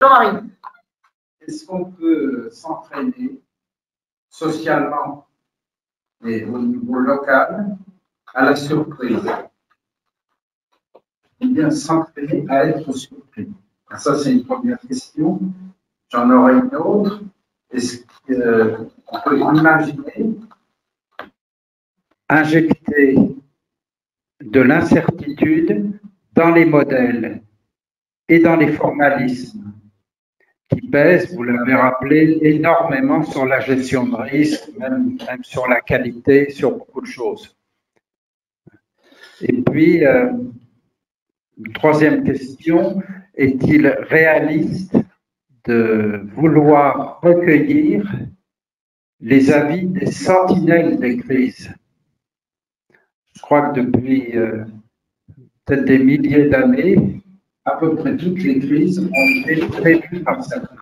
Jean-Marie. Est-ce qu'on peut s'entraîner socialement et au niveau local à la surprise? Ou bien s'entraîner à être surpris? Ça, c'est une première question. J'en aurai une autre. Est-ce qu'on peut imaginer injecter de l'incertitude dans les modèles et dans les formalismes qui pèsent, vous l'avez rappelé, énormément sur la gestion de risque, même sur la qualité, sur beaucoup de choses. Et puis, une troisième question, est-il réaliste de vouloir recueillir les avis des sentinelles des crises? Je crois que depuis peut-être des milliers d'années, à peu près toutes les crises ont été prévues par certains,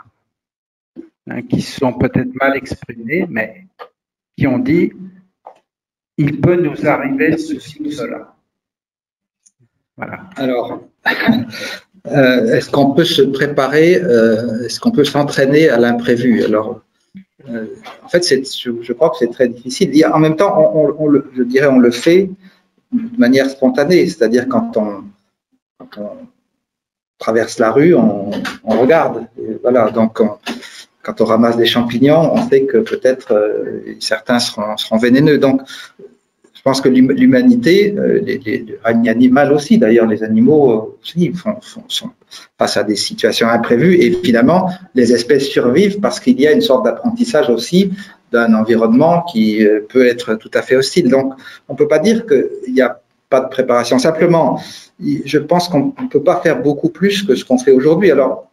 qui sont peut-être mal exprimés, mais qui ont dit « il peut nous arriver ceci ou cela ». Voilà. Alors, est-ce qu'on peut se préparer, est-ce qu'on peut s'entraîner à l'imprévu? Alors, en fait, je crois que c'est très difficile. En même temps, je dirais, on le fait de manière spontanée, c'est-à-dire quand on traverse la rue, on regarde. Et voilà, donc quand on ramasse des champignons, on sait que peut-être certains seront vénéneux. Donc, je pense que l'humanité, le règne animal aussi, d'ailleurs, les animaux aussi sont face à des situations imprévues. Et finalement, les espèces survivent parce qu'il y a une sorte d'apprentissage aussi d'un environnement qui peut être tout à fait hostile. Donc, on ne peut pas dire qu'il n'y a pas de préparation. Simplement, je pense qu'on ne peut pas faire beaucoup plus que ce qu'on fait aujourd'hui. Alors,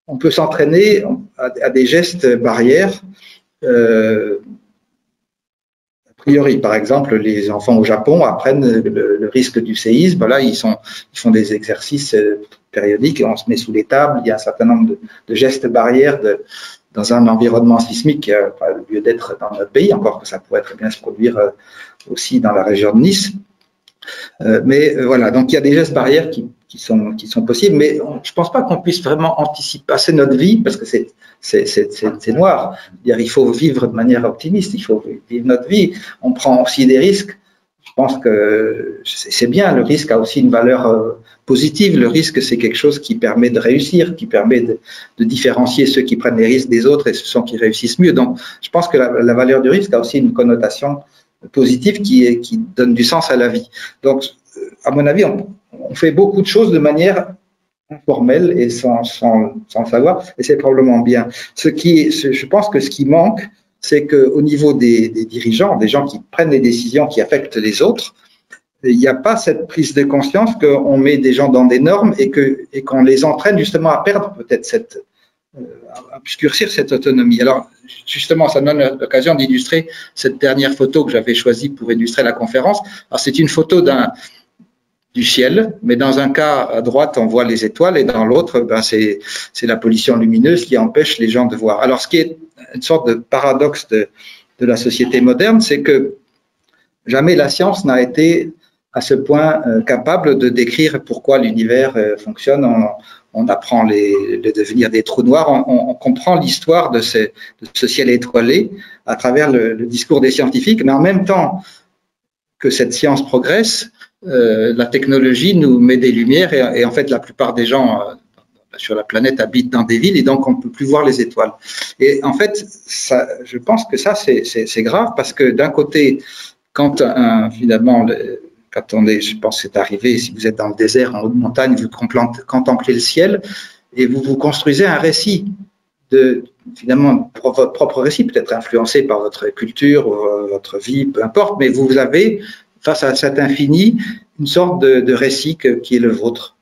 on peut s'entraîner à des gestes barrières. A priori, par exemple, les enfants au Japon apprennent le risque du séisme. Là, ils font des exercices périodiques et on se met sous les tables. Il y a un certain nombre de gestes barrières dans un environnement sismique, au lieu d'être dans notre pays, encore que ça pourrait très bien se produire aussi dans la région de Nice. Mais voilà, donc il y a des gestes barrières qui sont possibles, mais je ne pense pas qu'on puisse vraiment anticiper assez notre vie, parce que c'est noir. Il faut vivre de manière optimiste, il faut vivre notre vie. On prend aussi des risques. Je pense que c'est bien, le risque a aussi une valeur positive. Le risque, c'est quelque chose qui permet de réussir, qui permet de différencier ceux qui prennent les risques des autres et ceux qui réussissent mieux. Donc, je pense que la valeur du risque a aussi une connotation positive qui donne du sens à la vie. Donc, à mon avis, on fait beaucoup de choses de manière informelle et sans savoir, et c'est probablement bien. Je pense que ce qui manque, c'est qu'au niveau des dirigeants, des gens qui prennent des décisions qui affectent les autres, il n'y a pas cette prise de conscience qu'on met des gens dans des normes et qu'on les entraîne justement à perdre peut-être obscurcir cette autonomie. Alors, justement, ça me donne l'occasion d'illustrer cette dernière photo que j'avais choisie pour illustrer la conférence. Alors, c'est une photo du ciel, mais dans un cas, à droite, on voit les étoiles, et dans l'autre, c'est la pollution lumineuse qui empêche les gens de voir. Alors, ce qui est une sorte de paradoxe de la société moderne, c'est que jamais la science n'a été à ce point capable de décrire pourquoi l'univers fonctionne. On apprend le devenir des trous noirs, on comprend l'histoire de ce ciel étoilé à travers le discours des scientifiques, mais en même temps que cette science progresse, la technologie nous met des lumières et en fait la plupart des gens sur la planète habitent dans des villes et donc on ne peut plus voir les étoiles. Et en fait, je pense que ça c'est grave parce que d'un côté, quand finalement quand je pense que c'est arrivé, si vous êtes dans le désert, en haute montagne, vous contemplez le ciel et vous construisez un récit finalement, votre propre récit, peut-être influencé par votre culture, votre vie, peu importe, mais vous avez, face à cet infini, une sorte de récit qui est le vôtre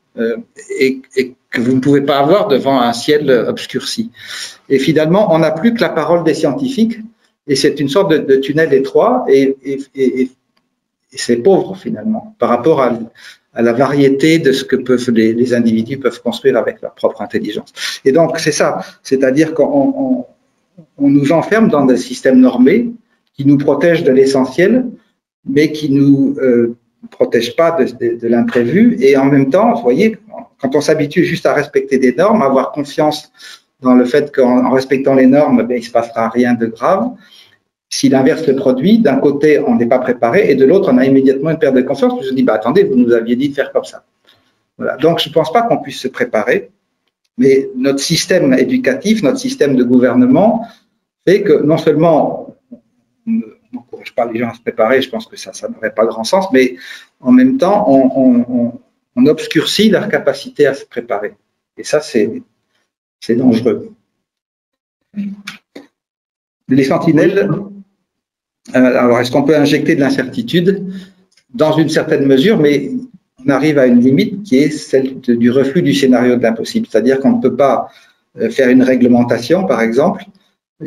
et que vous ne pouvez pas avoir devant un ciel obscurci. Et finalement, on n'a plus que la parole des scientifiques et c'est une sorte de tunnel étroit et c'est pauvre finalement par rapport à la variété de ce que les individus peuvent construire avec leur propre intelligence. Et donc, c'est ça, c'est-à-dire qu'on nous enferme dans des systèmes normés qui nous protègent de l'essentiel, mais qui ne nous protègent pas de l'imprévu. Et en même temps, vous voyez, quand on s'habitue juste à respecter des normes, à avoir confiance dans le fait qu'en respectant les normes, il ne se passera rien de grave. Si l'inverse le produit, d'un côté, on n'est pas préparé, et de l'autre, on a immédiatement une perte de confiance. Je me dis, attendez, vous nous aviez dit de faire comme ça. Voilà. Donc, je ne pense pas qu'on puisse se préparer, mais notre système éducatif, notre système de gouvernement fait que non seulement on n'encourage pas les gens à se préparer, je pense que ça n'aurait pas grand sens, mais en même temps, on obscurcit leur capacité à se préparer. Et ça, c'est dangereux. Les sentinelles, alors est-ce qu'on peut injecter de l'incertitude? Dans une certaine mesure, mais on arrive à une limite qui est celle du reflux du scénario de l'impossible. C'est-à-dire qu'on ne peut pas faire une réglementation, par exemple,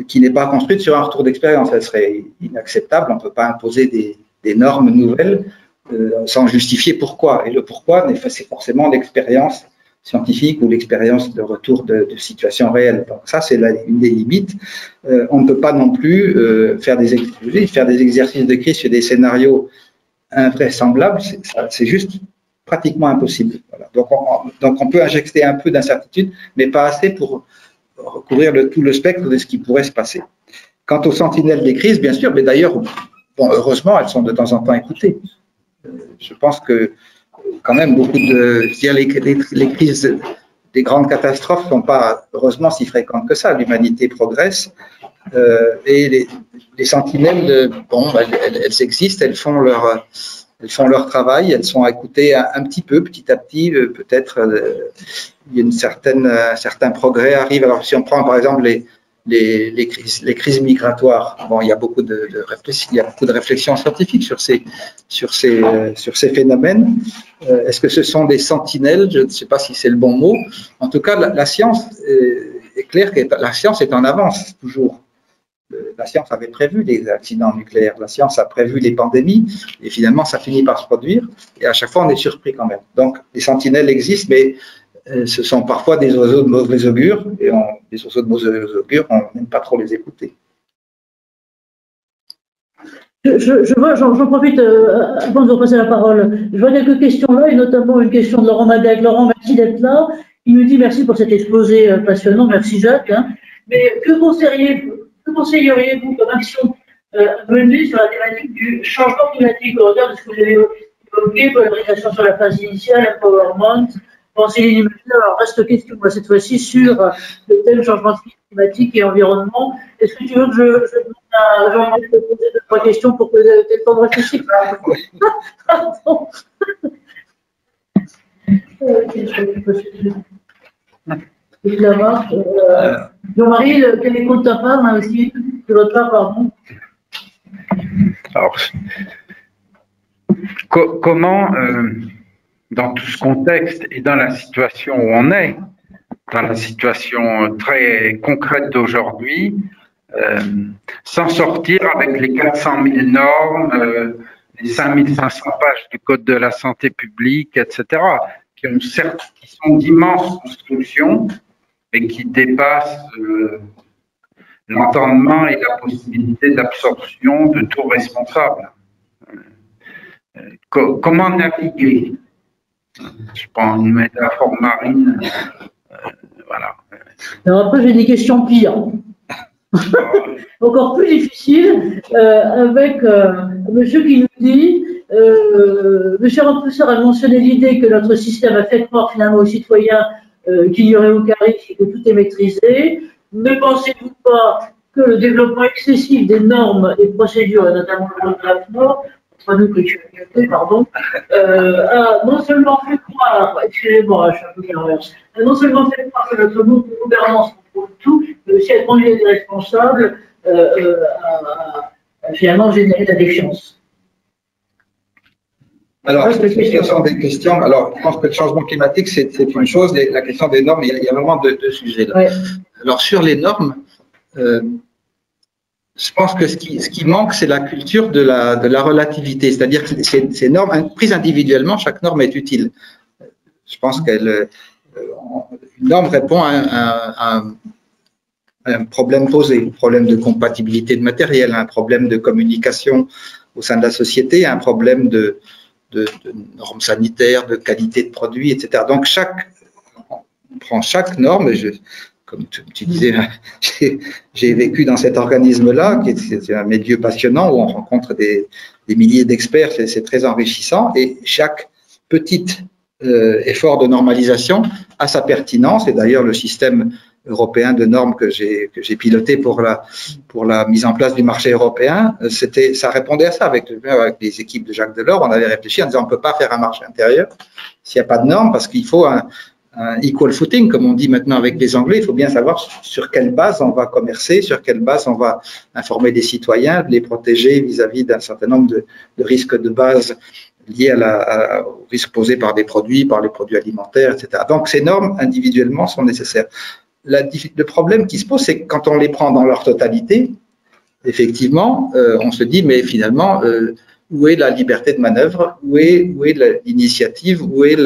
qui n'est pas construite sur un retour d'expérience. Elle serait inacceptable. On ne peut pas imposer des normes nouvelles sans justifier pourquoi. Et le pourquoi, c'est forcément l'expérience scientifique ou l'expérience de retour de situation réelle. Donc ça, c'est une des limites. On ne peut pas non plus faire des exercices de crise sur des scénarios invraisemblables. C'est juste pratiquement impossible. Voilà. Donc on peut injecter un peu d'incertitude, mais pas assez pour recouvrir tout le spectre de ce qui pourrait se passer. Quant aux sentinelles des crises, bien sûr, mais d'ailleurs, heureusement, elles sont de temps en temps écoutées. Je pense que quand même beaucoup les crises des grandes catastrophes ne sont pas heureusement si fréquentes que ça. L'humanité progresse et les sentinelles, elles existent, elles font leur travail, elles sont écoutées un petit peu, petit à petit, peut-être il y a un certain progrès arrive. Alors si on prend par exemple les crises migratoires, il y a beaucoup de réflexions scientifiques sur ces phénomènes. Est-ce que ce sont des sentinelles? Je ne sais pas si c'est le bon mot. En tout cas, la science est claire que la science est en avance toujours. La science avait prévu les accidents nucléaires, la science a prévu les pandémies, et finalement, ça finit par se produire, et à chaque fois, on est surpris quand même. Donc, les sentinelles existent, mais ce sont parfois des oiseaux de mauvais augure, et les oiseaux de mauvais augure, on n'aime pas trop les écouter. J'en profite avant de vous passer la parole. Je vois quelques questions là, et notamment une question de Laurent Madec. Laurent, merci d'être là. Il nous dit merci pour cet exposé passionnant. Merci Jacques. Mais que conseilleriez-vous comme action menée sur la thématique du changement climatique au regard de ce que vous avez évoqué, polarisation sur la phase initiale, empowerment, pensée limitée? Alors, reste question, cette fois-ci, sur le thème changement climatique et environnement. Est-ce que tu veux que je demande à Jean-Marc de poser 2-3 questions pour que tu aies le temps de réfléchir? Pardon. Jean-Marie, quel écho de ta part aussi, de votre part, pardon? Alors, comment, dans tout ce contexte et dans la situation où on est, dans la situation très concrète d'aujourd'hui, s'en sortir avec les 400 000 normes, les 5500 pages du Code de la santé publique, etc., qui sont d'immenses constructions, mais qui dépassent l'entendement et la possibilité d'absorption de tout responsable. Comment naviguer? Je prends une métaphore marine. Voilà. Alors après, j'ai des questions pires. Encore plus difficiles, avec monsieur qui nous dit, monsieur le professeur a mentionné l'idée que notre système a fait croire finalement aux citoyens qu'il n'y aurait aucun risque et que tout est maîtrisé. Ne pensez-vous pas que le développement excessif des normes et procédures, et notamment le draft Nord, entre nous que pardon, a non seulement fait croire, excusez-moi, je suis un peu l'inverse, a non seulement fait croire que notre mode de gouvernance contrôle tout, mais aussi a conduit les responsables à finalement générer de la défiance? Alors, ce sont des questions. Alors, je pense que le changement climatique, c'est une chose. La question des normes, il y a vraiment deux sujets là. Ouais. Alors, sur les normes, je pense que ce qui manque, c'est la culture de la relativité. C'est-à-dire que ces normes, prises individuellement, chaque norme est utile. Je pense qu'une norme répond à un problème posé, un problème de compatibilité de matériel, un problème de communication au sein de la société, un problème de normes sanitaires, de qualité de produits, etc. Donc, chaque prend chaque norme, comme tu disais, j'ai vécu dans cet organisme-là, qui est un milieu passionnant où on rencontre des milliers d'experts, c'est très enrichissant, et chaque petit effort de normalisation a sa pertinence, et d'ailleurs le système européen de normes que j'ai piloté pour la mise en place du marché européen, ça répondait à ça. Avec les équipes de Jacques Delors, on avait réfléchi en disant on ne peut pas faire un marché intérieur s'il n'y a pas de normes, parce qu'il faut un equal footing, comme on dit maintenant avec les Anglais. Il faut bien savoir sur quelle base on va commercer, sur quelle base on va informer des citoyens, les protéger vis-à-vis d'un certain nombre de risques de base liés aux risques posés par les produits alimentaires, etc. Donc ces normes individuellement sont nécessaires. Le problème qui se pose, c'est que quand on les prend dans leur totalité, effectivement, on se dit, mais finalement, où est la liberté de manœuvre, où est l'initiative, où est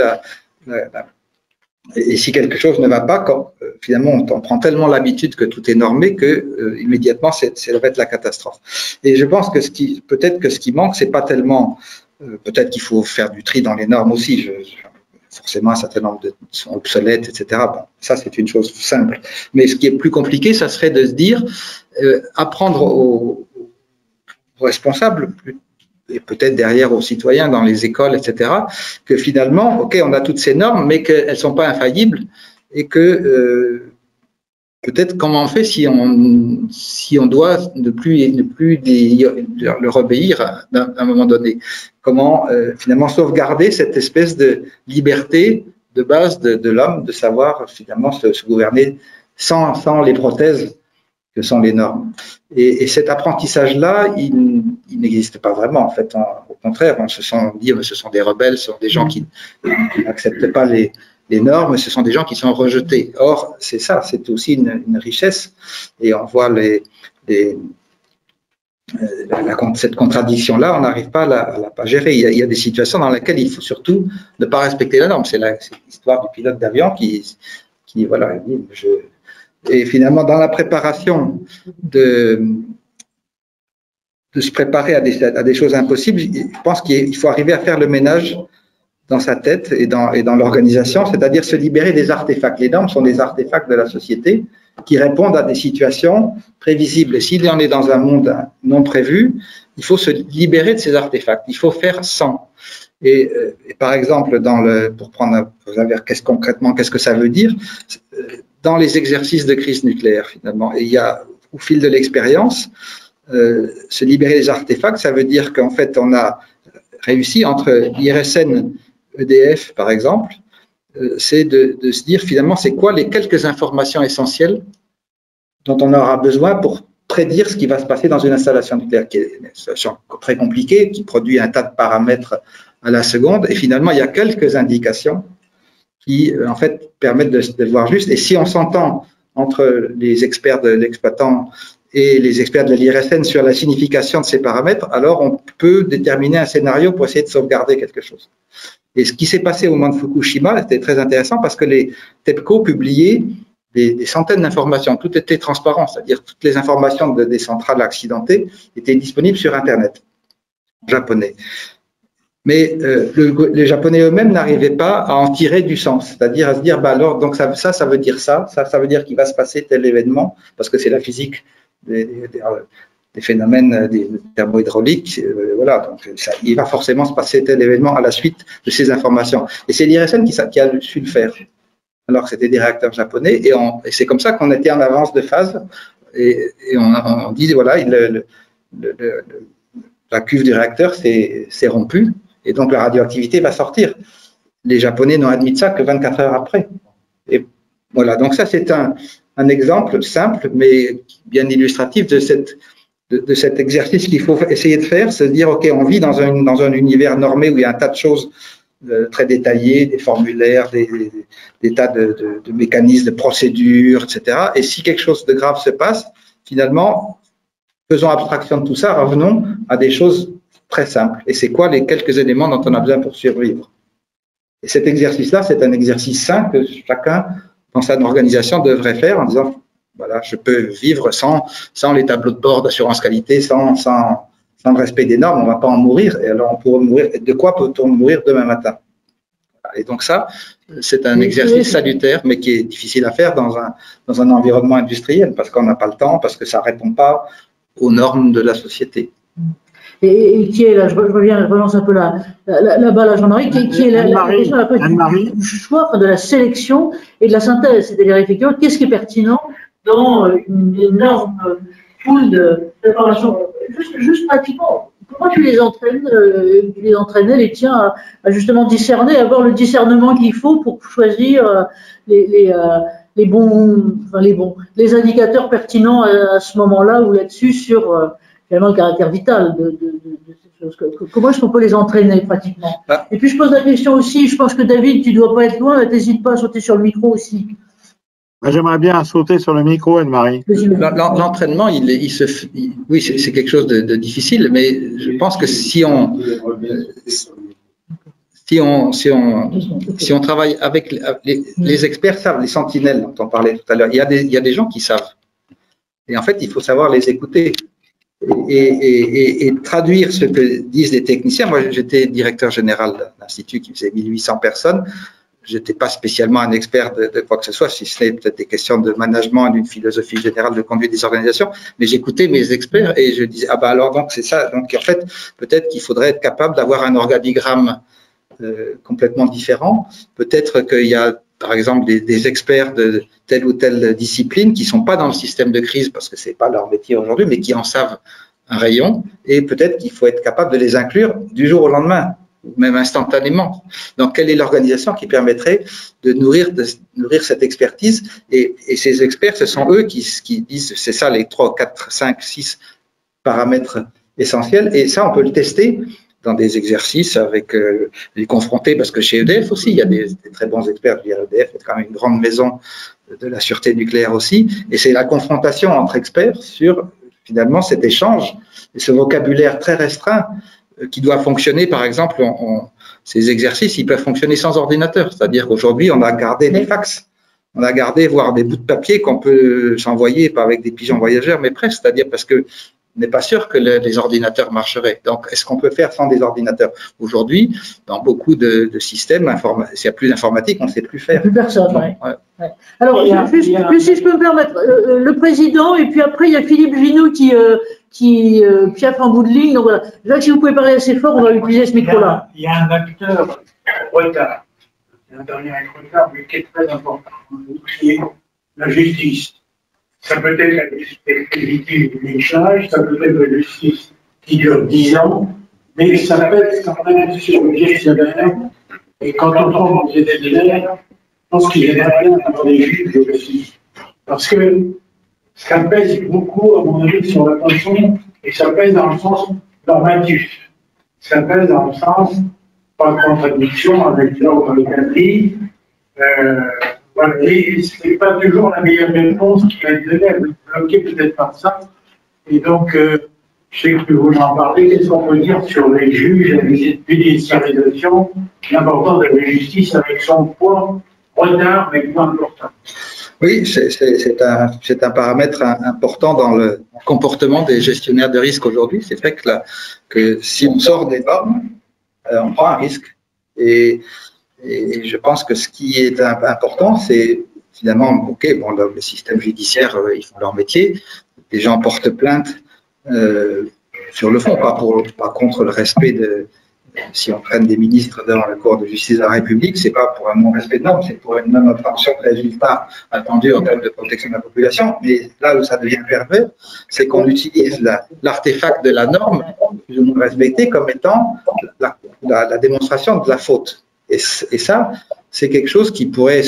et si quelque chose ne va pas, quand finalement on prend tellement l'habitude que tout est normé que immédiatement ça va être la catastrophe. Et je pense que peut-être que ce qui manque, c'est pas tellement, peut-être qu'il faut faire du tri dans les normes aussi. Forcément, un certain nombre sont obsolètes, etc. Bon, ça, c'est une chose simple. Mais ce qui est plus compliqué, ça serait de se dire, apprendre aux responsables, et peut-être derrière aux citoyens dans les écoles, etc., que finalement, OK, on a toutes ces normes, mais qu'elles ne sont pas infaillibles, et que peut-être comment on fait si on doit ne plus leur obéir à un moment donné. Comment finalement sauvegarder cette espèce de liberté de base de l'homme, de savoir finalement se gouverner sans les prothèses que sont les normes. Et cet apprentissage-là, il n'existe pas vraiment en fait. Au contraire, on se sent dire ce sont des rebelles, ce sont des gens qui n'acceptent pas les normes, ce sont des gens qui sont rejetés. Or, c'est ça, c'est aussi une richesse. Et on voit cette contradiction-là, on n'arrive pas à la gérer. Il y a des situations dans lesquelles il faut surtout ne pas respecter la norme. C'est l'histoire du pilote d'avion qui voilà, et finalement, dans la préparation de se préparer à des choses impossibles, je pense qu'il faut arriver à faire le ménage dans sa tête et dans l'organisation, c'est-à-dire se libérer des artefacts. Les normes sont des artefacts de la société qui répondent à des situations prévisibles. Et s'il en est dans un monde non prévu, il faut se libérer de ces artefacts. Il faut faire sans. Et par exemple, pour prendre concrètement, qu'est-ce que ça veut dire? Dans les exercices de crise nucléaire, finalement, et il y a, au fil de l'expérience, se libérer des artefacts, ça veut dire qu'en fait, on a réussi entre l'IRSN, EDF, par exemple, c'est de se dire finalement, c'est quoi les quelques informations essentielles dont on aura besoin pour prédire ce qui va se passer dans une installation nucléaire, qui est une situation très compliquée, qui produit un tas de paramètres à la seconde, et finalement, il y a quelques indications qui, en fait, permettent de voir juste. Et si on s'entend entre les experts de l'exploitant et les experts de l'IRSN sur la signification de ces paramètres, alors on peut déterminer un scénario pour essayer de sauvegarder quelque chose. Et ce qui s'est passé au moment de Fukushima, c'était très intéressant parce que les TEPCO publiaient des centaines d'informations. Tout était transparent, c'est-à-dire toutes les informations des centrales accidentées étaient disponibles sur Internet, en japonais. Mais les Japonais eux-mêmes n'arrivaient pas à en tirer du sens, c'est-à-dire à se dire, bah alors, donc ça veut dire ça veut dire qu'il va se passer tel événement, parce que c'est la physique des phénomènes thermohydrauliques, voilà, donc il va forcément se passer tel événement à la suite de ces informations. Et c'est l'IRSN qui a su le faire, alors que c'était des réacteurs japonais, et c'est comme ça qu'on était en avance de phase, et on dit, voilà, la cuve du réacteur s'est rompue, et donc la radioactivité va sortir. Les Japonais n'ont admis ça que 24 heures après. Et voilà, donc ça c'est un exemple simple, mais bien illustratif de cet exercice qu'il faut essayer de faire, se dire, OK, on vit dans un univers normé où il y a un tas de choses très détaillées, des formulaires, des tas de mécanismes, de procédures, etc. Et si quelque chose de grave se passe, finalement, faisons abstraction de tout ça, revenons à des choses très simples. Et c'est quoi les quelques éléments dont on a besoin pour survivre? Et cet exercice-là, c'est un exercice sain que chacun, dans sa organisation, devrait faire en disant, voilà, je peux vivre sans les tableaux de bord d'assurance qualité, sans le respect des normes, on ne va pas en mourir. Et alors, on pourrait mourir. De quoi peut-on mourir demain matin? Et donc ça, c'est un exercice salutaire, mais qui est difficile à faire dans un environnement industriel, parce qu'on n'a pas le temps, parce que ça ne répond pas aux normes de la société. Et qui est là, je relance un peu là-bas, là, Jean-Marie, qui est la question du choix, de la sélection et de la synthèse. C'est-à-dire, effectivement, qu'est-ce qui est pertinent dans une énorme pool d'informations, juste pratiquement. Comment tu les entraînes, les tiens à justement discerner, avoir le discernement qu'il faut pour choisir les indicateurs pertinents à ce moment-là ou là-dessus sur finalement le caractère vital de ces choses. Comment est-ce qu'on peut les entraîner pratiquement? Et puis je pose la question aussi, je pense que David, tu ne dois pas être loin, n'hésite pas à sauter sur le micro aussi. J'aimerais bien sauter sur le micro, Anne-Marie. L'entraînement, oui, c'est quelque chose de difficile, mais je pense que si on travaille avec les experts savent, les sentinelles dont on parlait tout à l'heure, il y a des gens qui savent. Et en fait, il faut savoir les écouter et traduire ce que disent les techniciens. Moi, j'étais directeur général d'un institut qui faisait 1800 personnes. Je n'étais pas spécialement un expert de quoi que ce soit, si ce n'est peut-être des questions de management et d'une philosophie générale de conduite des organisations, mais j'écoutais mes experts et je disais, ah ben alors donc c'est ça, donc en fait peut-être qu'il faudrait être capable d'avoir un organigramme complètement différent, peut-être qu'il y a par exemple des experts de telle ou telle discipline qui ne sont pas dans le système de crise parce que ce n'est pas leur métier aujourd'hui, mais qui en savent un rayon, et peut-être qu'il faut être capable de les inclure du jour au lendemain, même instantanément. Donc, quelle est l'organisation qui permettrait de nourrir cette expertise? Et ces experts, ce sont eux qui disent, c'est ça les 3, 4, 5, 6 paramètres essentiels. Et ça, on peut le tester dans des exercices avec les confronter, parce que chez EDF aussi, il y a des très bons experts. EDF est quand même une grande maison de la sûreté nucléaire aussi. Et c'est la confrontation entre experts sur, finalement, cet échange et ce vocabulaire très restreint qui doit fonctionner, par exemple, ces exercices, ils peuvent fonctionner sans ordinateur. C'est-à-dire qu'aujourd'hui, on a gardé des fax, on a gardé, voire des bouts de papier qu'on peut s'envoyer, pas avec des pigeons voyageurs, mais presque. C'est-à-dire parce que on n'est pas sûr que les ordinateurs marcheraient. Donc, est-ce qu'on peut faire sans des ordinateurs? Aujourd'hui, dans beaucoup de systèmes, s'il n'y a plus d'informatique, on ne sait plus faire. Plus personne, oui. Ouais. Alors, si je peux me permettre, le président, et puis après, il y a Philippe Ginoux qui piaffe en bout de ligne. Donc voilà. Jacques, si vous pouvez parler assez fort, on va utiliser ce micro-là. Il y a un acteur retard, un dernier retard, mais qui est très important, qui est la justice. Ça peut être la justice du lynchage, ça peut être la justice qui dure 10 ans, mais ça peut être quand même sur le gestionnaire. Et quand on tombe dans les gestionnaires, je pense qu'il est bien dans les juges aussi. Parce que ça pèse beaucoup, à mon avis, sur la façon, et ça pèse dans le sens normatif. Ça pèse dans le sens, pas de contradiction avec l'ordre de Cathy. Voilà, et ce n'est pas toujours la meilleure réponse qui va être donnée, vous bloquez peut-être par ça. Et donc, je sais que vous en parlez, qu'est-ce qu'on peut dire sur les juges et les judiciarisations, l'importance de la justice avec son poids, retard, mais plus important. Oui, c'est un paramètre important dans le comportement des gestionnaires de risque aujourd'hui. C'est vrai que si on sort des normes, on prend un risque. Et je pense que ce qui est important, c'est finalement, ok, bon, le système judiciaire, ils font leur métier. Les gens portent plainte sur le fond, pas contre le respect si on traîne des ministres devant le corps de justice de la République, c'est pas pour un non-respect de normes, c'est pour une non-obtention de résultats attendus en termes de protection de la population. Mais là où ça devient pervers, c'est qu'on utilise l'artefact de la norme, plus ou moins respecté, comme étant la démonstration de la faute. Et ça, c'est quelque chose qui pourrait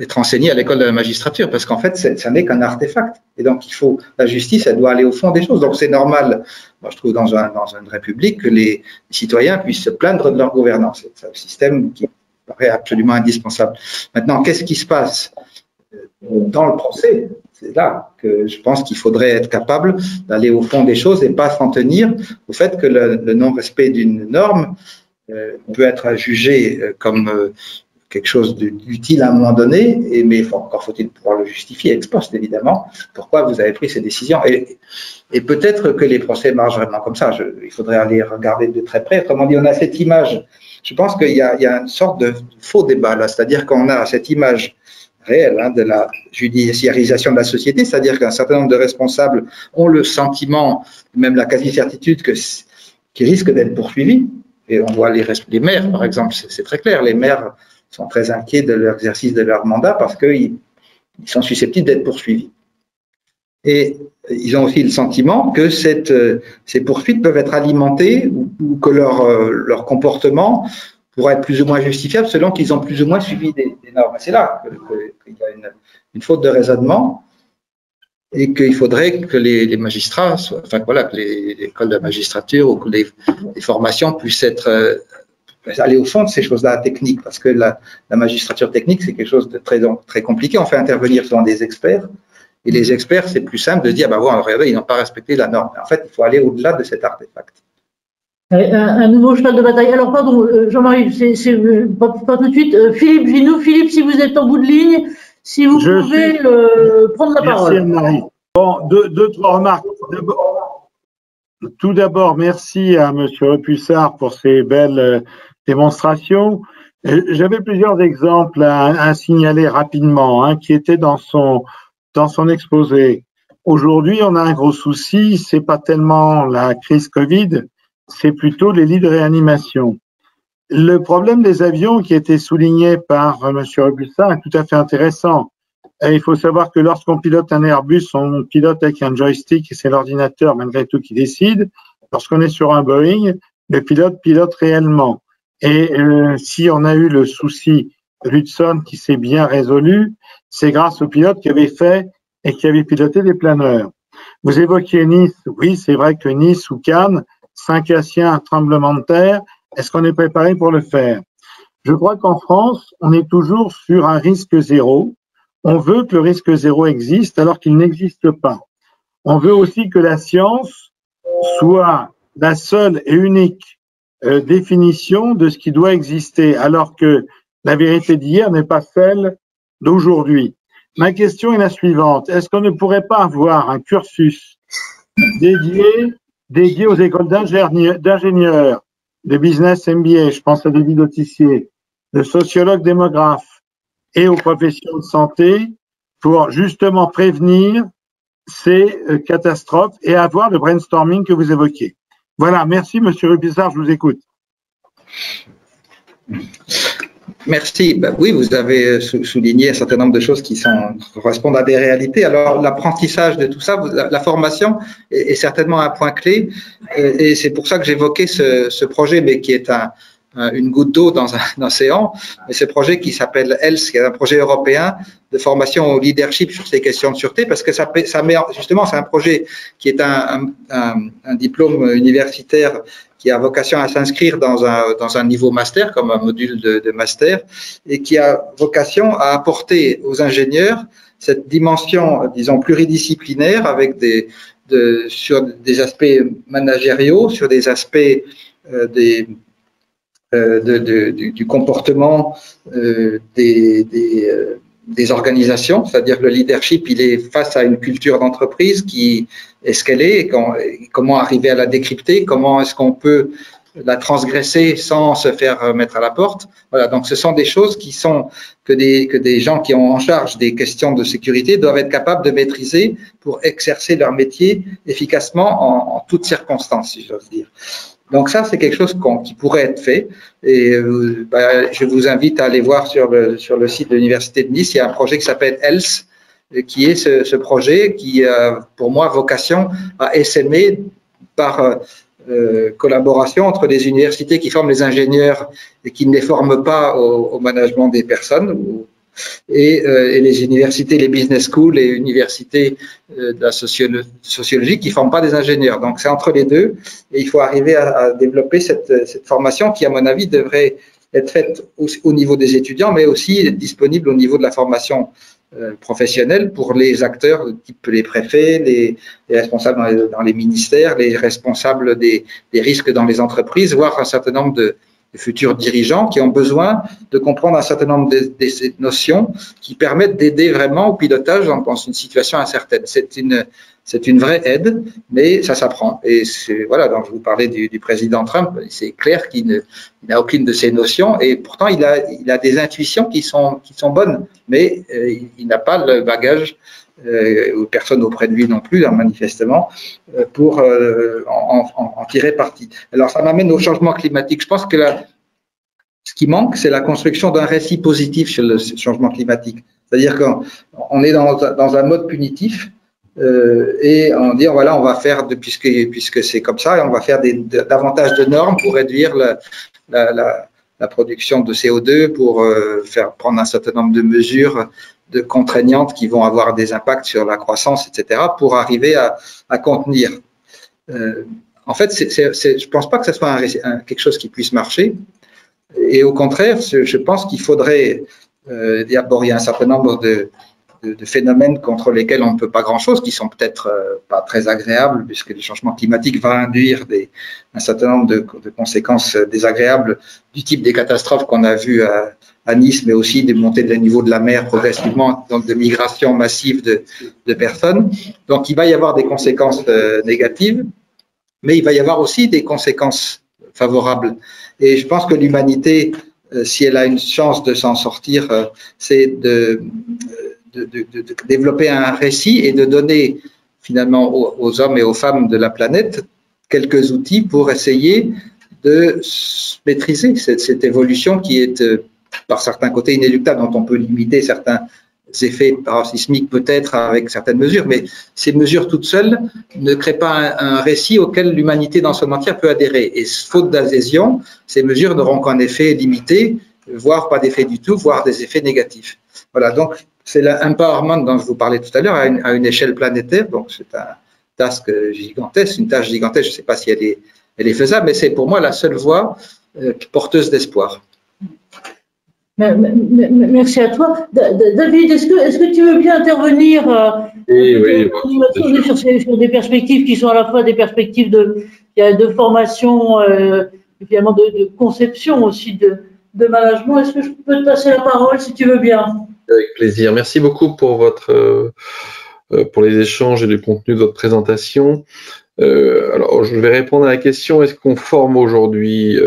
être enseigné à l'école de la magistrature, parce qu'en fait, ça n'est qu'un artefact. Et donc, la justice, elle doit aller au fond des choses. Donc, c'est normal, moi, je trouve, dans une république, que les citoyens puissent se plaindre de leur gouvernance. C'est un système qui paraît absolument indispensable. Maintenant, qu'est-ce qui se passe dans le procès? C'est là que je pense qu'il faudrait être capable d'aller au fond des choses et pas s'en tenir au fait que le non-respect d'une norme peut être jugé comme quelque chose d'utile à un moment donné, mais encore faut-il pouvoir le justifier ex post, évidemment, pourquoi vous avez pris ces décisions. Et peut-être que les procès marchent vraiment comme ça. Il faudrait aller regarder de très près. Autrement dit, on a cette image je pense qu'il y a une sorte de faux débat là, c'est-à-dire qu'on a cette image réelle de la judiciarisation de la société, c'est-à-dire qu'un certain nombre de responsables ont le sentiment, même la quasi-certitude, qu'ils risquent d'être poursuivis. Et on voit les maires, par exemple, c'est très clair, les maires sont très inquiets de l'exercice de leur mandat parce qu'ils sont susceptibles d'être poursuivis. Et ils ont aussi le sentiment que ces poursuites peuvent être alimentées ou que leur comportement pourra être plus ou moins justifiable selon qu'ils ont plus ou moins suivi des normes. C'est là qu'il y a une faute de raisonnement et qu'il faudrait que les magistrats, que l'école de la magistrature ou que les formations puissent aller au fond de ces choses-là techniques, parce que la magistrature technique, c'est quelque chose de très compliqué. On fait intervenir souvent des experts. Et les experts, c'est plus simple de dire, regardez, ils n'ont pas respecté la norme. En fait, il faut aller au-delà de cet artefact. Un nouveau cheval de bataille. Alors, pardon, Jean-Marie, pas tout de suite. Philippe Ginoux, Philippe, si vous êtes en bout de ligne, si vous pouvez prendre la parole. Merci Anne-Marie. Bon, deux, trois remarques. Tout d'abord, merci à M. Repussard pour ces belles démonstrations. J'avais plusieurs exemples à signaler rapidement, qui étaient dans son exposé. Aujourd'hui, on a un gros souci, c'est pas tellement la crise Covid, c'est plutôt les lits de réanimation. Le problème des avions qui a été souligné par M. Repussard est tout à fait intéressant. Et il faut savoir que lorsqu'on pilote un Airbus, on pilote avec un joystick et c'est l'ordinateur malgré tout qui décide. Lorsqu'on est sur un Boeing, le pilote réellement. Et si on a eu le souci Hudson qui s'est bien résolu, c'est grâce au pilote qui avait fait et qui avait piloté des planeurs. Vous évoquiez Nice. Oui, c'est vrai que Nice ou Cannes, 5 Haïtiens, un tremblement de terre. Est-ce qu'on est préparé pour le faire? Je crois qu'en France, on est toujours sur un risque zéro. On veut que le risque zéro existe alors qu'il n'existe pas. On veut aussi que la science soit la seule et unique définition de ce qui doit exister, alors que la vérité d'hier n'est pas celle d'aujourd'hui. Ma question est la suivante. Est-ce qu'on ne pourrait pas avoir un cursus dédié aux écoles d'ingénieurs, de business MBA, je pense à David Autissier, de sociologues démographes et aux professions de santé pour justement prévenir ces catastrophes et avoir le brainstorming que vous évoquiez? Voilà, merci Monsieur Repussard, je vous écoute. Merci. Oui, vous avez souligné un certain nombre de choses qui correspondent à des réalités. Alors, l'apprentissage de tout ça, la formation est certainement un point clé, et c'est pour ça que j'évoquais ce projet, mais qui est une goutte d'eau dans un océan, mais ce projet qui s'appelle ELS, qui est un projet européen de formation au leadership sur ces questions de sûreté, parce que ça met, justement, c'est un projet qui est un diplôme universitaire qui a vocation à s'inscrire dans un niveau master, comme un module de master, et qui a vocation à apporter aux ingénieurs cette dimension, disons, pluridisciplinaire avec sur des aspects managériaux, sur des aspects du comportement des organisations, c'est-à-dire que le leadership, il est face à une culture d'entreprise qui est ce qu'elle est, et comment arriver à la décrypter, comment est-ce qu'on peut la transgresser sans se faire mettre à la porte. Voilà, donc ce sont des choses que des gens qui ont en charge des questions de sécurité doivent être capables de maîtriser pour exercer leur métier efficacement en toutes circonstances, si j'ose dire. Donc ça, c'est quelque chose qui pourrait être fait. Et je vous invite à aller voir sur le site de l'Université de Nice. Il y a un projet qui s'appelle ELS, qui est ce projet qui a, pour moi, vocation à essaimer par collaboration entre les universités qui forment les ingénieurs et qui ne les forment pas au management des personnes, et les universités, les business schools, les universités de la sociologie qui ne forment pas des ingénieurs. Donc, c'est entre les deux, et il faut arriver à développer cette formation qui, à mon avis, devrait être faite au niveau des étudiants, mais aussi disponible au niveau de la formation professionnelle pour les acteurs, type les préfets, les responsables dans les ministères, les responsables des risques dans les entreprises, voire un certain nombre de futurs dirigeants qui ont besoin de comprendre un certain nombre de ces notions qui permettent d'aider vraiment au pilotage dans une situation incertaine. c'est une vraie aide, mais ça s'apprend. Et voilà, donc je vous parlais du président Trump, c'est clair qu'il n'a aucune de ces notions, et pourtant il a des intuitions qui sont bonnes, mais il n'a pas le bagage, ou personne auprès de lui non plus, manifestement, pour en tirer parti. Alors ça m'amène au changement climatique. Je pense que ce qui manque, c'est la construction d'un récit positif sur le changement climatique. C'est-à-dire qu'on est dans un mode punitif, et on dit voilà, on va faire puisque c'est comme ça, on va faire davantage de normes pour réduire la production de CO2, pour faire prendre un certain nombre de mesures contraignantes qui vont avoir des impacts sur la croissance, etc., pour arriver à contenir. En fait, je pense pas que ce soit quelque chose qui puisse marcher. Et au contraire, je pense qu'il faudrait d'abord, il y a un certain nombre de phénomènes contre lesquels on ne peut pas grand-chose, qui sont peut-être pas très agréables, puisque le changement climatique va induire un certain nombre de conséquences désagréables, du type des catastrophes qu'on a vues à Nice, mais aussi des montées de niveau de la mer progressivement, donc de migration massive de personnes. Donc il va y avoir des conséquences négatives, mais il va y avoir aussi des conséquences favorables. Et je pense que l'humanité, si elle a une chance de s'en sortir, c'est de développer un récit et de donner finalement aux hommes et aux femmes de la planète quelques outils pour essayer de maîtriser cette évolution qui est par certains côtés inéluctable, dont on peut limiter certains effets parasismiques peut-être avec certaines mesures, mais ces mesures toutes seules ne créent pas un récit auquel l'humanité dans son entière peut adhérer. Et faute d'adhésion, ces mesures n'auront qu'un effet limité, voire pas d'effet du tout, voire des effets négatifs. Voilà, donc c'est l'empowerment dont je vous parlais tout à l'heure à une échelle planétaire, donc c'est une tâche gigantesque, je ne sais pas si elle est faisable, mais c'est pour moi la seule voie porteuse d'espoir. Merci à toi. David, est-ce que tu veux bien intervenir sur des perspectives qui sont à la fois des perspectives de formation, évidemment de conception aussi, de management. Est-ce que je peux te passer la parole si tu veux bien? Avec plaisir. Merci beaucoup pour pour les échanges et le contenu de votre présentation. Alors, je vais répondre à la question, est-ce qu'on forme aujourd'hui?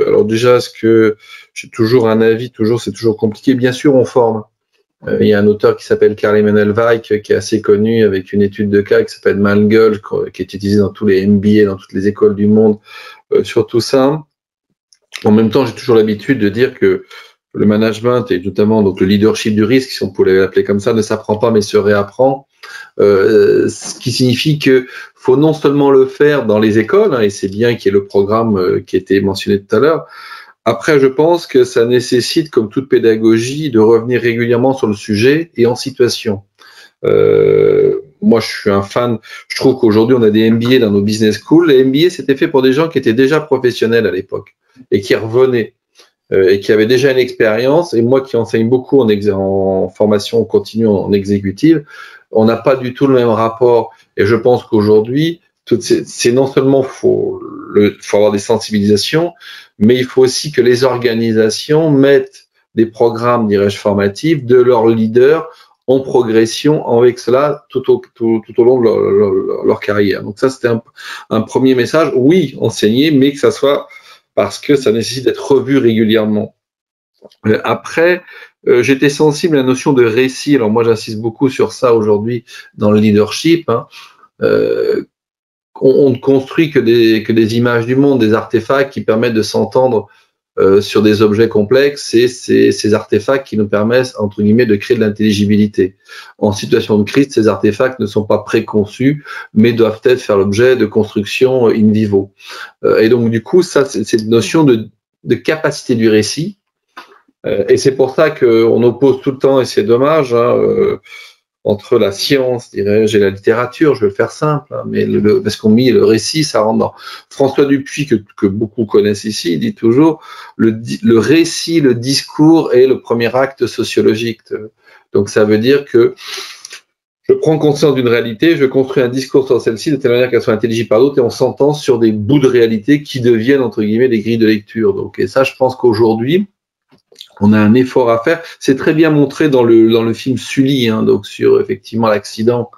Alors déjà, est-ce que j'ai toujours un avis, c'est toujours compliqué. Bien sûr, on forme. Il y a un auteur qui s'appelle Karl Emanuel Weick, qui est assez connu, avec une étude de cas qui s'appelle Mangold, qui est utilisée dans tous les MBA, dans toutes les écoles du monde, sur tout ça. En même temps, j'ai toujours l'habitude de dire que le management, et notamment donc le leadership du risque, si on pouvait l'appeler comme ça, ne s'apprend pas, mais se réapprend. Ce qui signifie que faut non seulement le faire dans les écoles, et c'est bien qu'il y ait le programme qui a été mentionné tout à l'heure. Après, je pense que ça nécessite, comme toute pédagogie, de revenir régulièrement sur le sujet et en situation. Moi, je suis un fan. Je trouve qu'aujourd'hui, on a des MBA dans nos business schools. Les MBA, c'était fait pour des gens qui étaient déjà professionnels à l'époque et qui revenaient et qui avaient déjà une expérience. Et moi, qui enseigne beaucoup en formation continue, en exécutive, on n'a pas du tout le même rapport. Et je pense qu'aujourd'hui, c'est non seulement faut avoir des sensibilisations, mais il faut aussi que les organisations mettent des programmes, dirais-je, formatifs de leurs leaders en progression avec cela tout au long de leur carrière. Donc ça, c'était un premier message. Oui, enseigner, mais que ça soit parce que ça nécessite d'être revu régulièrement. Après, j'étais sensible à la notion de récit. Alors moi, j'insiste beaucoup sur ça aujourd'hui dans le leadership. On ne construit que des images du monde, des artefacts qui permettent de s'entendre sur des objets complexes, et ces artefacts qui nous permettent, entre guillemets, de créer de l'intelligibilité. En situation de crise, ces artefacts ne sont pas préconçus, mais doivent être faire l'objet de construction in vivo. Et donc, du coup, ça, c'est cette notion de capacité du récit. Et c'est pour ça qu'on oppose tout le temps, et c'est dommage, entre la science, dirais-je, et la littérature, je vais le faire simple, mais parce qu'on met le récit, ça rentre dans. François Dupuis, que beaucoup connaissent ici, il dit toujours le récit, le discours est le premier acte sociologique. Donc ça veut dire que je prends conscience d'une réalité, je construis un discours sur celle-ci de telle manière qu'elle soit intelligible par d'autres, et on s'entend sur des bouts de réalité qui deviennent, entre guillemets, des grilles de lecture. Donc, et ça, je pense qu'aujourd'hui, on a un effort à faire. C'est très bien montré dans le film Sully, donc sur effectivement l'accident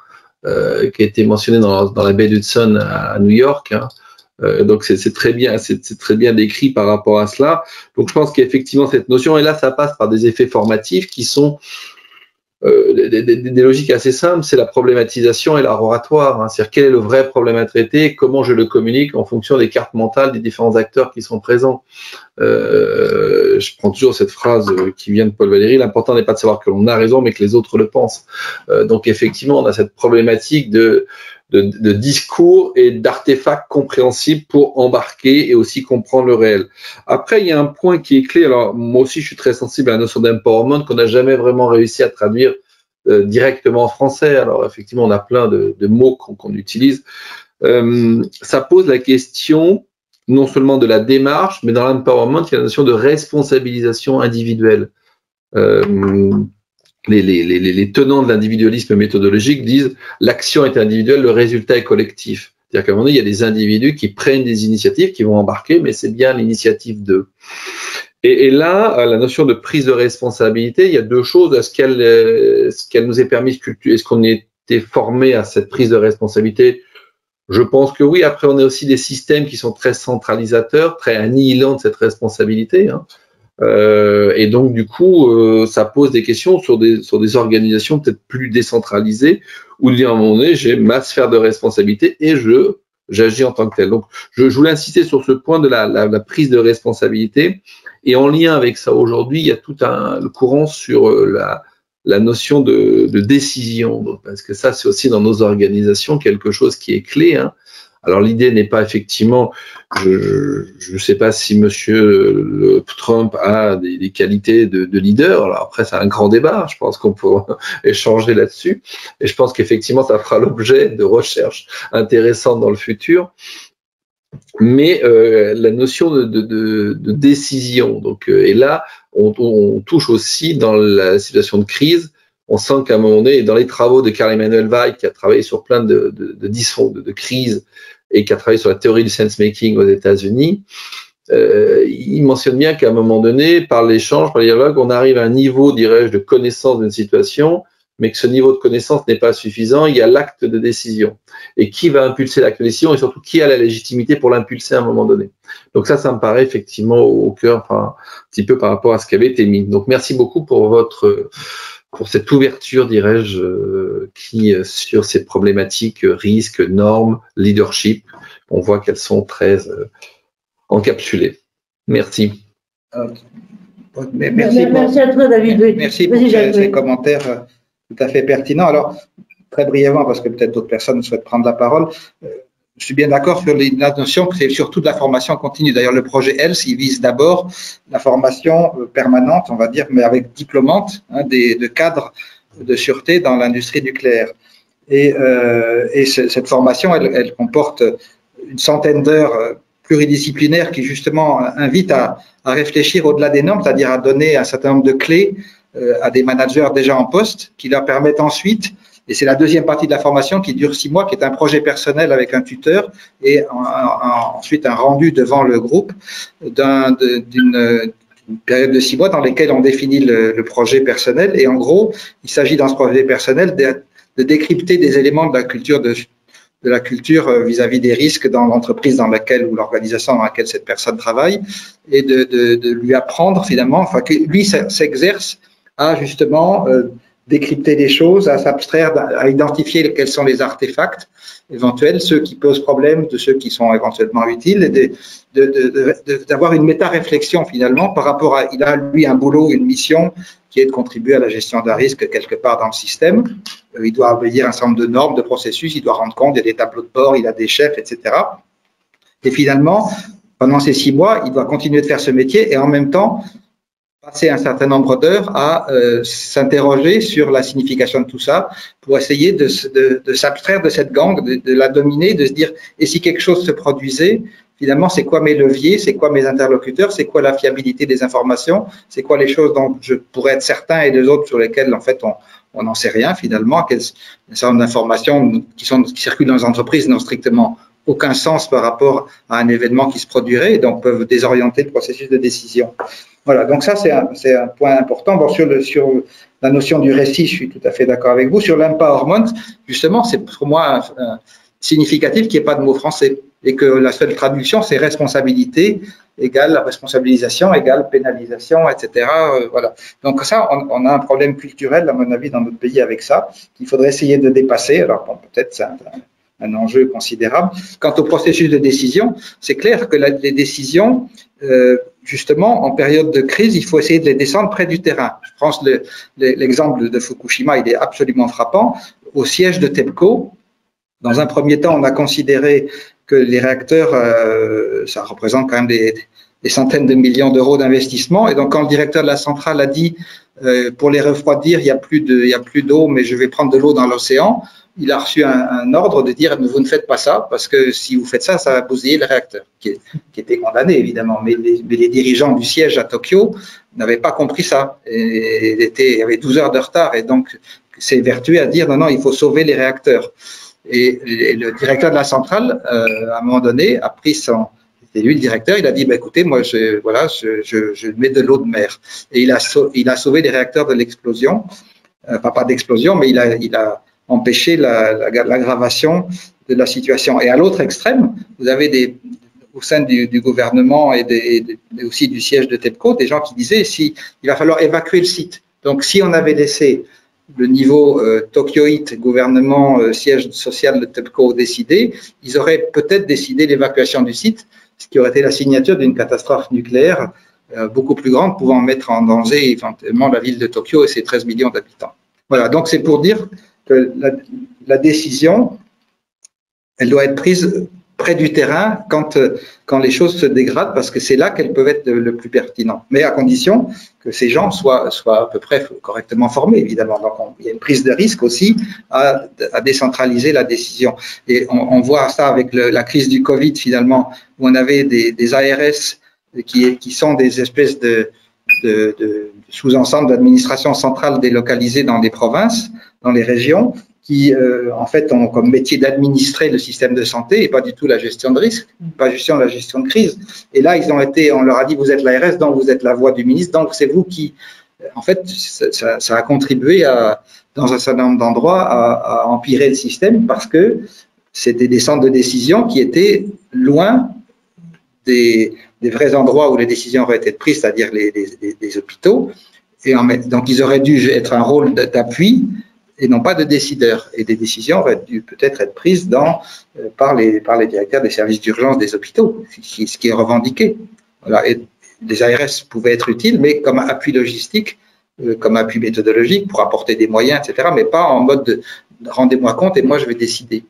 qui a été mentionné dans la baie d'Hudson à New York. Hein. Donc c'est très bien décrit par rapport à cela. Donc je pense qu'effectivement cette notion, et là ça passe par des effets formatifs qui sont des logiques assez simples, c'est la problématisation et l'art oratoire. Hein. C'est-à-dire quel est le vrai problème à traiter, comment je le communique en fonction des cartes mentales des différents acteurs qui sont présents. Je prends toujours cette phrase qui vient de Paul Valéry, l'important n'est pas de savoir que l'on a raison, mais que les autres le pensent. Donc effectivement, on a cette problématique de discours et d'artefacts compréhensibles pour embarquer et aussi comprendre le réel. Après, il y a un point qui est clé. Alors, moi aussi, je suis très sensible à la notion d'empowerment qu'on n'a jamais vraiment réussi à traduire directement en français. Alors, effectivement, on a plein de mots qu'on utilise. Ça pose la question non seulement de la démarche, mais dans l'empowerment, il y a la notion de responsabilisation individuelle. Les tenants de l'individualisme méthodologique disent l'action est individuelle, le résultat est collectif. C'est-à-dire qu'à un moment donné, il y a des individus qui prennent des initiatives, qui vont embarquer, mais c'est bien l'initiative d'eux. Et là, la notion de prise de responsabilité, il y a deux choses. Est-ce qu'elle nous est permise, est-ce qu'on était formé à cette prise de responsabilité? Je pense que oui. Après, on a aussi des systèmes qui sont très centralisateurs, très annihilants de cette responsabilité. Hein. Et donc du coup, ça pose des questions sur des organisations peut-être plus décentralisées où à un moment donné, j'ai ma sphère de responsabilité et j'agis en tant que tel. Donc, je voulais insister sur ce point de la prise de responsabilité. Et en lien avec ça, aujourd'hui, il y a tout le courant sur la notion de décision. Donc, parce que ça, c'est aussi dans nos organisations quelque chose qui est clé. Hein. Alors l'idée n'est pas effectivement, je ne sais pas si Monsieur Trump a des qualités de leader. Alors après c'est un grand débat. Je pense qu'on peut échanger là-dessus. Et je pense qu'effectivement ça fera l'objet de recherches intéressantes dans le futur. Mais la notion de décision. Donc et là on touche aussi dans la situation de crise. On sent qu'à un moment donné, dans les travaux de Karl Emanuel Weick, qui a travaillé sur plein de crises et qui a travaillé sur la théorie du sense-making aux États-Unis, il mentionne bien qu'à un moment donné, par l'échange, par le dialogue, on arrive à un niveau, dirais-je, de connaissance d'une situation, mais que ce niveau de connaissance n'est pas suffisant, il y a l'acte de décision. Et qui va impulser l'acte de décision et surtout qui a la légitimité pour l'impulser à un moment donné. Donc ça me paraît effectivement au cœur, enfin, un petit peu par rapport à ce qui avait été mis. Donc merci beaucoup pour cette ouverture, dirais-je, qui sur ces problématiques, risques, normes, leadership, on voit qu'elles sont très encapsulées. Merci. Merci à toi, David. Merci pour ces commentaires tout à fait pertinents. Alors, très brièvement, parce que peut-être d'autres personnes souhaitent prendre la parole, je suis bien d'accord sur la notion que c'est surtout de la formation continue. D'ailleurs, le projet ELSE, il vise d'abord la formation permanente, on va dire, mais avec diplômante, hein, de cadres de sûreté dans l'industrie nucléaire. Et cette formation, elle comporte une centaine d'heures pluridisciplinaires qui justement invitent à réfléchir au-delà des normes, c'est-à-dire à donner un certain nombre de clés à des managers déjà en poste qui leur permettent ensuite. Et c'est la deuxième partie de la formation qui dure 6 mois, qui est un projet personnel avec un tuteur et ensuite un rendu devant le groupe d'une période de 6 mois dans lesquels on définit le projet personnel. Et en gros, il s'agit dans ce projet personnel de décrypter des éléments de la culture vis-à-vis des risques dans l'entreprise dans laquelle ou l'organisation dans laquelle cette personne travaille et de lui apprendre finalement, enfin que lui s'exerce à justement décrypter les choses, à s'abstraire, à identifier quels sont les artefacts éventuels, ceux qui posent problème de ceux qui sont éventuellement utiles, et d'avoir une méta-réflexion finalement par rapport à, il a lui un boulot, une mission qui est de contribuer à la gestion d'un risque quelque part dans le système. Il doit obéir un certain nombre de normes, de processus, il doit rendre compte, il y a des tableaux de bord, il a des chefs, etc. Et finalement, pendant ces 6 mois, il doit continuer de faire ce métier et en même temps passer un certain nombre d'heures à s'interroger sur la signification de tout ça pour essayer de s'abstraire de cette gangue, de la dominer, de se dire et si quelque chose se produisait, finalement c'est quoi mes leviers, c'est quoi mes interlocuteurs, c'est quoi la fiabilité des informations, c'est quoi les choses dont je pourrais être certain et les autres sur lesquelles en fait on n'en sait rien finalement, un certain nombre d'informations qui circulent dans les entreprises n'ont strictement aucun sens par rapport à un événement qui se produirait et donc peuvent désorienter le processus de décision. Voilà, donc ça c'est un point important. Bon, sur la notion du récit, je suis tout à fait d'accord avec vous. Sur l'empowerment, justement, c'est pour moi significatif qu'il n'y ait pas de mot français et que la seule traduction, c'est responsabilité égale responsabilisation, égale pénalisation, etc. Voilà. Donc ça, on a un problème culturel, à mon avis, dans notre pays avec ça, qu'il faudrait essayer de dépasser. Alors, bon, peut-être c'est un enjeu considérable. Quant au processus de décision, c'est clair que les décisions, justement, en période de crise, il faut essayer de les descendre près du terrain. Je pense l'exemple de Fukushima, il est absolument frappant. Au siège de TEPCO, dans un premier temps, on a considéré que les réacteurs, ça représente quand même des centaines de millions d'euros d'investissement. Et donc, quand le directeur de la centrale a dit, pour les refroidir, il n'y a plus d'eau, mais je vais prendre de l'eau dans l'océan, il a reçu un ordre de dire, vous ne faites pas ça, parce que si vous faites ça, ça va bousiller le réacteur, qui était condamné, évidemment. Mais les dirigeants du siège à Tokyo n'avaient pas compris ça. Et il y avait 12 heures de retard. Et donc, c'est vertueux à dire, non, il faut sauver les réacteurs. Et le directeur de la centrale, à un moment donné, a pris c'était lui le directeur, il a dit, écoutez, moi, je mets de l'eau de mer. Et il a sauvé les réacteurs de l'explosion, pas d'explosion, mais il a empêché l'aggravation de la situation. Et à l'autre extrême, vous avez au sein du gouvernement et aussi du siège de TEPCO, des gens qui disaient, il va falloir évacuer le site. Donc, si on avait laissé le niveau tokyoïte, gouvernement, siège social de TEPCO décidé, ils auraient peut-être décidé l'évacuation du site, ce qui aurait été la signature d'une catastrophe nucléaire beaucoup plus grande, pouvant mettre en danger éventuellement la ville de Tokyo et ses 13 millions d'habitants. Voilà, donc c'est pour dire que la décision, elle doit être prise près du terrain quand les choses se dégradent, parce que c'est là qu'elles peuvent être le plus pertinentes. Mais à condition que ces gens soient à peu près correctement formés, évidemment. Donc, il y a une prise de risque aussi à décentraliser la décision. Et on voit ça avec la crise du Covid, finalement, où on avait des ARS qui sont des espèces de sous-ensembles d'administration centrale délocalisées dans les provinces, dans les régions, qui, en fait, ont comme métier d'administrer le système de santé et pas du tout la gestion de risque, pas juste la gestion de crise. Et là, on leur a dit, vous êtes l'ARS, donc vous êtes la voix du ministre, donc c'est vous qui, en fait, ça a contribué dans un certain nombre d'endroits à empirer le système parce que c'était des centres de décision qui étaient loin des vrais endroits où les décisions auraient été prises, c'est-à-dire les hôpitaux. Et donc, ils auraient dû être un rôle d'appui et non pas de décideurs. Et des décisions auraient dû peut-être être prises par les directeurs des services d'urgence des hôpitaux, ce qui est revendiqué. Voilà. Et les ARS pouvaient être utiles, mais comme appui logistique, comme appui méthodologique, pour apporter des moyens, etc., mais pas en mode de rendez-moi compte et moi je vais décider.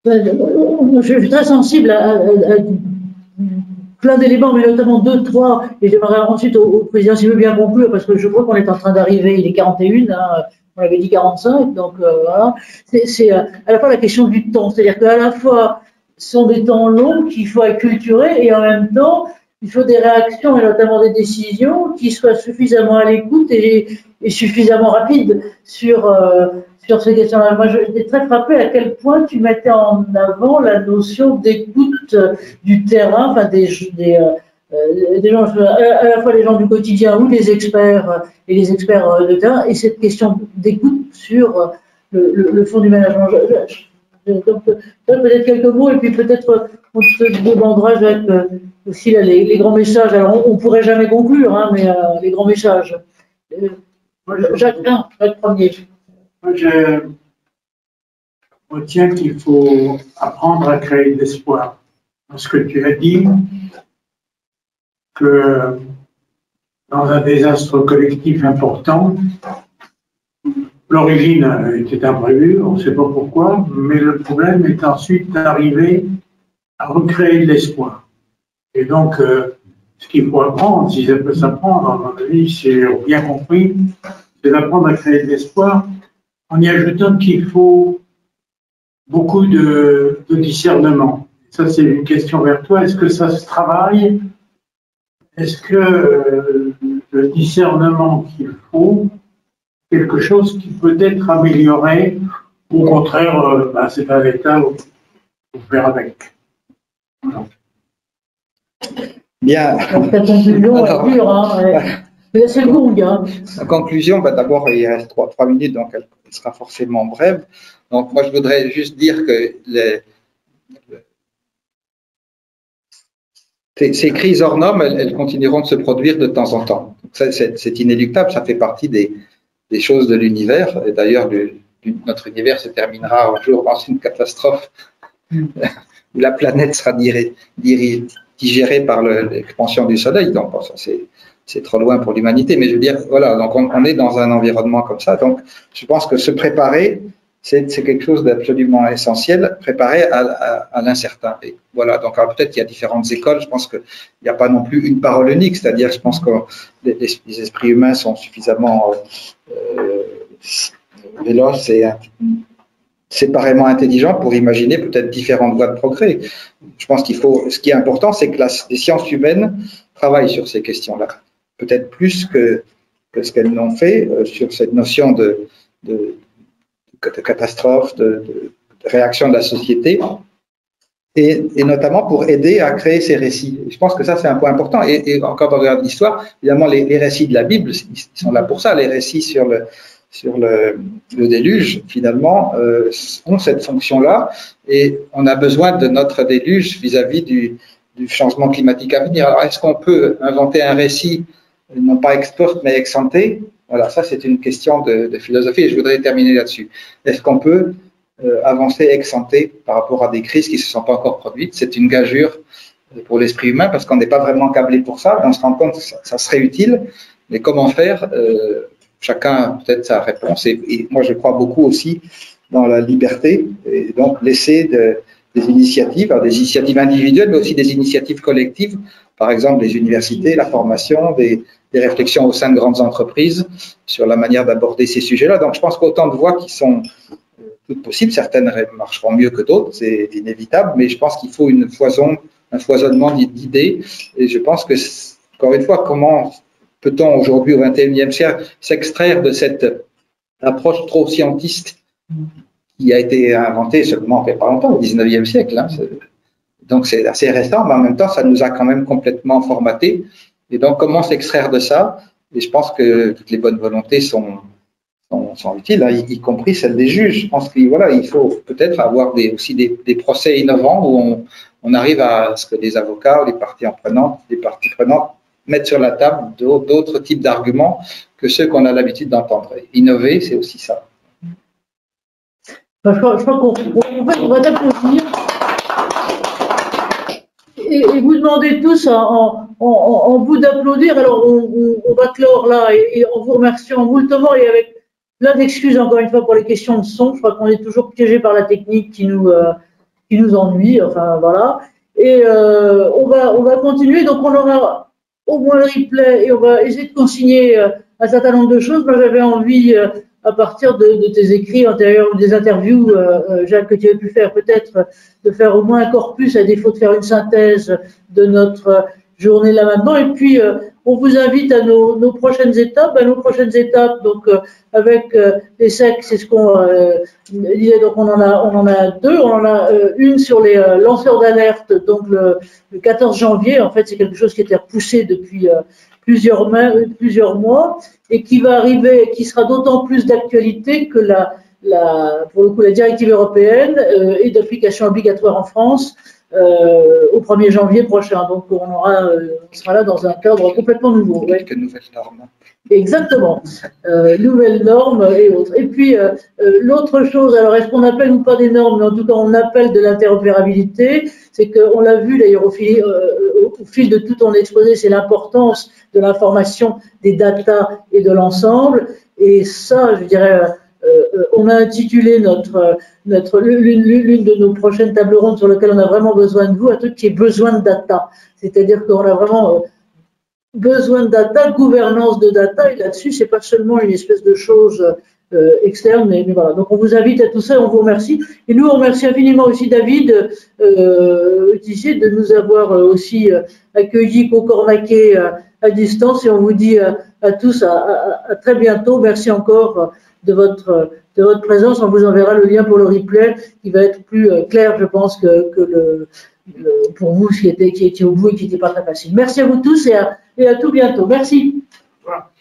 Je suis très sensible à plein d'éléments, mais notamment 2, 3, et j'aimerais ensuite au président s'il veut bien conclure, parce que je crois qu'on est en train d'arriver, il est 41, hein, on avait dit 45, donc voilà. C'est à la fois la question du temps, c'est-à-dire qu'à la fois, ce sont des temps longs qu'il faut acculturer, et en même temps, il faut des réactions, et notamment des décisions, qui soient suffisamment à l'écoute et suffisamment rapides sur ces questions-là. Moi, j'étais très frappée à quel point tu mettais en avant la notion d'écoute du terrain, enfin des gens, à la fois les gens du quotidien ou les experts et les experts de terrain, et cette question d'écoute sur le fond du management. Donc, peut-être quelques mots, et puis peut-être on se demandera aussi là, les grands messages. Alors, on ne pourrait jamais conclure, hein, mais les grands messages. Jacques premier. Moi, je retiens qu'il faut apprendre à créer de l'espoir. Parce que tu as dit que dans un désastre collectif important, l'origine était imprévue, on ne sait pas pourquoi, mais le problème est ensuite d'arriver à recréer de l'espoir. Et donc, ce qu'il faut apprendre, si ça peut s'apprendre, à mon avis, si j'ai bien compris, c'est d'apprendre à créer de l'espoir en y ajoutant qu'il faut beaucoup de discernement. Ça, c'est une question vers toi. Est-ce que ça se travaille? Est-ce que le discernement qu'il faut, quelque chose qui peut être amélioré, ou au contraire, c'est un état où il faut faire avec. Voilà. Bien. Cette conclusion est dure, hein. C'est le gong, hein. En conclusion, d'abord, il reste 3 minutes, donc elle sera forcément brève. Donc, moi, je voudrais juste dire que ces crises hors normes, elles continueront de se produire de temps en temps. C'est inéluctable, ça fait partie des choses de l'univers. Et d'ailleurs, notre univers se terminera un jour dans une catastrophe où la planète sera digérée par l'expansion du Soleil. Donc, bon, ça, c'est trop loin pour l'humanité. Mais je veux dire, voilà, donc on est dans un environnement comme ça. Donc, je pense que se préparer, c'est quelque chose d'absolument essentiel, préparer à l'incertain. Et voilà, donc peut-être qu'il y a différentes écoles, je pense qu'il n'y a pas non plus une parole unique, c'est-à-dire je pense que les esprits humains sont suffisamment véloces et séparément intelligents pour imaginer peut-être différentes voies de progrès. Je pense ce qui est important, c'est que les sciences humaines travaillent sur ces questions-là, peut-être plus que ce qu'elles n'ont fait sur cette notion de catastrophe, de réaction de la société, et notamment pour aider à créer ces récits. Je pense que ça, c'est un point important. Et encore dans l'histoire, évidemment, les récits de la Bible, ils sont là pour ça. Les récits sur le déluge, finalement, ont cette fonction-là, et on a besoin de notre déluge vis-à-vis du changement climatique à venir. Alors, est-ce qu'on peut inventer un récit, non pas ex post, mais ex ante? Voilà, ça c'est une question de philosophie et je voudrais terminer là-dessus. Est-ce qu'on peut avancer ex ante par rapport à des crises qui ne se sont pas encore produites? C'est une gageure pour l'esprit humain parce qu'on n'est pas vraiment câblé pour ça. On se rend compte que ça serait utile, mais comment faire? Chacun a peut-être sa réponse et moi je crois beaucoup aussi dans la liberté et donc laisser des initiatives individuelles mais aussi des initiatives collectives, par exemple les universités, la formation, des réflexions au sein de grandes entreprises sur la manière d'aborder ces sujets-là. Donc, je pense qu'autant de voies qui sont toutes possibles, certaines marcheront mieux que d'autres, c'est inévitable, mais je pense qu'il faut un foisonnement d'idées. Et je pense que, encore une fois, comment peut-on aujourd'hui, au XXIe siècle, s'extraire de cette approche trop scientiste qui a été inventée seulement il n'y a pas longtemps, au XIXe siècle. Hein, donc, c'est assez récent, mais en même temps, ça nous a quand même complètement formatés. Et donc, comment s'extraire de ça? Et je pense que toutes les bonnes volontés sont utiles, hein, y compris celles des juges. Je pense qu'il faut peut-être avoir aussi des procès innovants où on arrive à ce que les avocats ou les parties prenantes mettent sur la table d'autres types d'arguments que ceux qu'on a l'habitude d'entendre. Innover, c'est aussi ça. Je crois qu'on va t'applaudir. Et vous demandez tous en bout d'applaudir. Alors, on va clore là et en vous remerciant moultement et avec plein d'excuses encore une fois pour les questions de son. Je crois qu'on est toujours piégé par la technique qui nous ennuie. Enfin, voilà. Et on va continuer. Donc, on aura au moins le replay et on va essayer de consigner un certain nombre de choses. Moi, j'avais envie, à partir de tes écrits antérieurs ou des interviews, Jacques, que tu as pu faire, peut-être de faire au moins un corpus, à défaut de faire une synthèse de notre journée là maintenant. Et puis, on vous invite à nos prochaines étapes. Donc, avec les SEC, c'est ce qu'on disait. Donc, on en a deux. On en a une sur les lanceurs d'alerte. Donc, le 14 janvier, en fait, c'est quelque chose qui était repoussé depuis plusieurs mois et qui va arriver, qui sera d'autant plus d'actualité que pour le coup, la directive européenne est d'application obligatoire en France au 1er janvier prochain. Donc, on sera là dans un cadre complètement nouveau. Quelques nouvelles normes. Exactement. Nouvelles normes et autres. Et puis, l'autre chose, alors est-ce qu'on appelle ou pas des normes, mais en tout cas, on appelle de l'interopérabilité, c'est qu'on l'a vu d'ailleurs au fil de tout ton exposé, c'est l'importance de l'information, des data et de l'ensemble. Et ça, je dirais, on a intitulé l'une de nos prochaines tables rondes sur lesquelles on a vraiment besoin de vous, un truc qui est besoin de data. C'est-à-dire qu'on a vraiment besoin de data, gouvernance de data, et là-dessus, c'est pas seulement une espèce de chose externe, mais voilà. Donc, on vous invite à tout ça, on vous remercie. Et nous, on remercie infiniment aussi David Tissier de nous avoir aussi accueillis, cocornaqués à distance, et on vous dit à tous à très bientôt. Merci encore de votre présence. On vous enverra le lien pour le replay qui va être plus clair, je pense, que pour vous qui étiez au bout et qui n'était pas très facile. Merci à vous tous et à tout bientôt. Merci. pas.